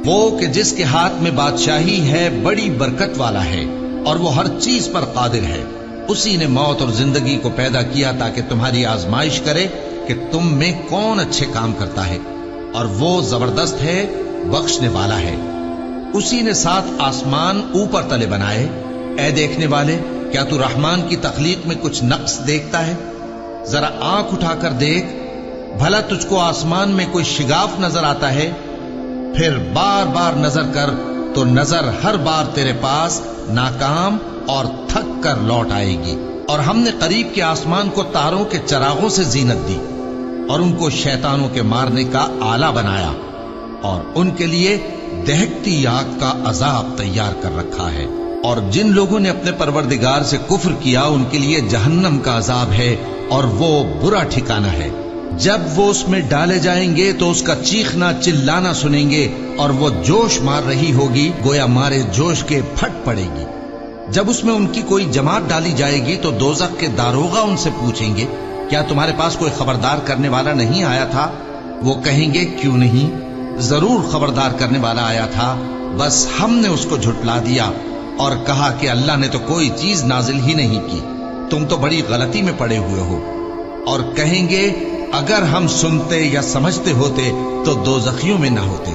وہ کہ جس کے ہاتھ میں بادشاہی ہے بڑی برکت والا ہے اور وہ ہر چیز پر قادر ہے. اسی نے موت اور زندگی کو پیدا کیا تاکہ تمہاری آزمائش کرے کہ تم میں کون اچھے کام کرتا ہے، اور وہ زبردست ہے، بخشنے والا ہے. اسی نے 7 آسمان اوپر تلے بنائے. اے دیکھنے والے، کیا تو رحمان کی تخلیق میں کچھ نقص دیکھتا ہے؟ ذرا آنکھ اٹھا کر دیکھ، بھلا تجھ کو آسمان میں کوئی شگاف نظر آتا ہے؟ پھر بار بار نظر کر تو نظر ہر بار تیرے پاس ناکام اور تھک کر لوٹ آئے گی. اور ہم نے قریب کے آسمان کو تاروں کے چراغوں سے زینت دی اور ان کو شیطانوں کے مارنے کا آلہ بنایا، اور ان کے لیے دہکتی آگ کا عذاب تیار کر رکھا ہے. اور جن لوگوں نے اپنے پروردگار سے کفر کیا ان کے لیے جہنم کا عذاب ہے، اور وہ برا ٹھکانہ ہے. جب وہ اس میں ڈالے جائیں گے تو اس کا چیخنا چلانا سنیں گے، اور وہ جوش مار رہی ہوگی گویا مارے جوش کے پھٹ پڑے گی. جب اس میں ان کی کوئی جماعت ڈالی جائے گی تو دوزخ کے داروغہ ان سے پوچھیں گے، کیا تمہارے پاس کوئی خبردار کرنے والا نہیں آیا تھا؟ وہ کہیں گے، کیوں نہیں، ضرور خبردار کرنے والا آیا تھا، بس ہم نے اس کو جھٹلا دیا اور کہا کہ اللہ نے تو کوئی چیز نازل ہی نہیں کی، تم تو بڑی غلطی میں پڑے ہوئے ہو. اور کہیں گے، اگر ہم سنتے یا سمجھتے ہوتے تو دوزخیوں میں نہ ہوتے.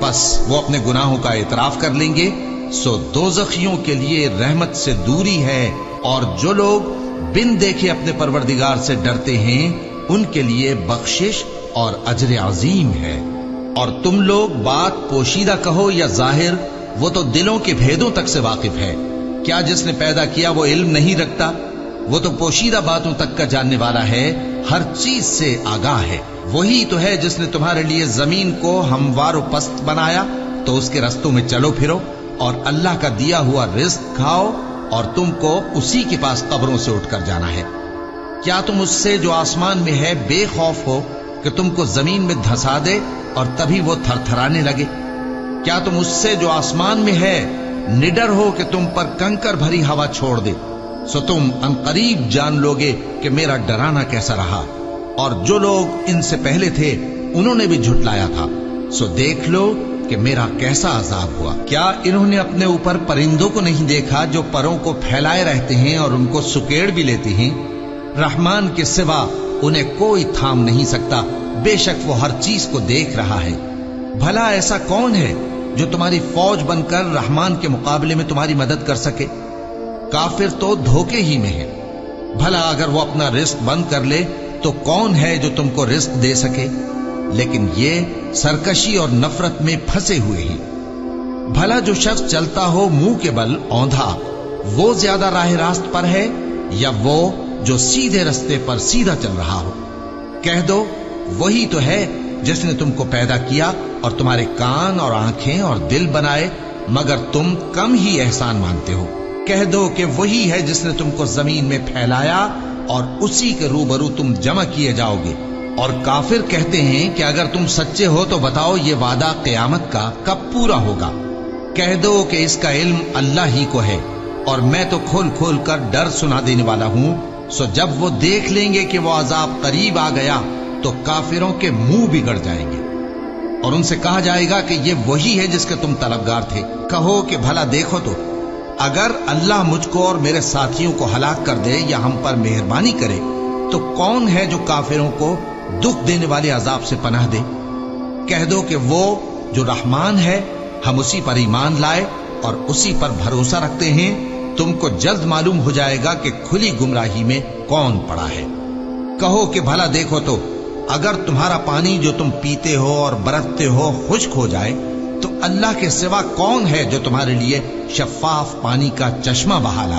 پس وہ اپنے گناہوں کا اعتراف کر لیں گے، سو دوزخیوں کے لیے رحمت سے دوری ہے، اور جو لوگ بن دیکھے اپنے پروردگار سے ڈرتے ہیں ان کے لیے بخشش اور اجر عظیم ہے. اور تم لوگ بات پوشیدہ کہو یا ظاہر، وہ تو دلوں کے بھیدوں تک سے واقف ہے. کیا جس نے پیدا کیا وہ علم نہیں رکھتا؟ وہ تو پوشیدہ باتوں تک کا جاننے والا ہے، ہر چیز سے آگاہ ہے. وہی تو ہے جس نے تمہارے لیے زمین کو ہموار و پست بنایا، تو اس کے رستوں میں چلو پھرو اور اللہ کا دیا ہوا رزق کھاؤ، اور تم کو اسی کے پاس قبروں سے اٹھ کر جانا ہے. کیا تم اس سے جو آسمان میں ہے بے خوف ہو کہ تم کو زمین میں دھسا دے اور تبھی وہ تھر تھرانے لگے؟ کیا تم اس سے جو آسمان میں ہے نڈر ہو کہ تم پر کنکر بھری ہوا چھوڑ دے؟ سو تم عنقریب جان لوگے کہ میرا ڈرانا کیسا رہا. اور جو لوگ ان سے پہلے تھے انہوں نے بھی جھٹلایا تھا، سو دیکھ لو کہ میرا کیسا عذاب ہوا. کیا انہوں نے اپنے اوپر پرندوں کو نہیں دیکھا جو پروں کو پھیلائے رہتے ہیں اور ان کو سکیڑ بھی لیتے ہیں؟ رحمان کے سوا انہیں کوئی تھام نہیں سکتا، بے شک وہ ہر چیز کو دیکھ رہا ہے. بھلا ایسا کون ہے جو تمہاری فوج بن کر رحمان کے مقابلے میں تمہاری مدد کر سکے؟ کافر تو دھوکے ہی میں ہے. بھلا اگر وہ اپنا رزق بند کر لے تو کون ہے جو تم کو رزق دے سکے؟ لیکن یہ سرکشی اور نفرت میں پھنسے ہوئے ہیں. بھلا جو شخص چلتا ہو منہ کے بل اوندھا، وہ زیادہ راہ راست پر ہے یا وہ جو سیدھے رستے پر سیدھا چل رہا ہو؟ کہہ دو، وہی تو ہے جس نے تم کو پیدا کیا اور تمہارے کان اور آنکھیں اور دل بنائے، مگر تم کم ہی احسان مانتے ہو. کہہ دو کہ وہی ہے جس نے تم کو زمین میں پھیلایا اور اسی کے روبرو تم جمع کیے جاؤ گے. اور کافر کہتے ہیں کہ اگر تم سچے ہو تو بتاؤ یہ وعدہ قیامت کا کب پورا ہوگا؟ کہہ دو کہ اس کا علم اللہ ہی کو ہے، اور میں تو کھول کھول کر ڈر سنا دینے والا ہوں. سو جب وہ دیکھ لیں گے کہ وہ عذاب قریب آ گیا تو کافروں کے منہ بگڑ جائیں گے، اور ان سے کہا جائے گا کہ یہ وہی ہے جس کے تم طلبگار تھے. کہو کہ بھلا دیکھو تو، اگر اللہ مجھ کو اور میرے ساتھیوں کو ہلاک کر دے یا ہم پر مہربانی کرے تو کون ہے جو کافروں کو دکھ دینے والے عذاب سے پناہ دے؟ کہہ دو کہ وہ جو رحمان ہے، ہم اسی پر ایمان لائے اور اسی پر بھروسہ رکھتے ہیں. تم کو جلد معلوم ہو جائے گا کہ کھلی گمراہی میں کون پڑا ہے. کہو کہ بھلا دیکھو تو، اگر تمہارا پانی جو تم پیتے ہو اور برتتے ہو خشک ہو جائے تو اللہ کے سوا کون ہے جو تمہارے لیے شفاف پانی کا چشمہ بہا لائے؟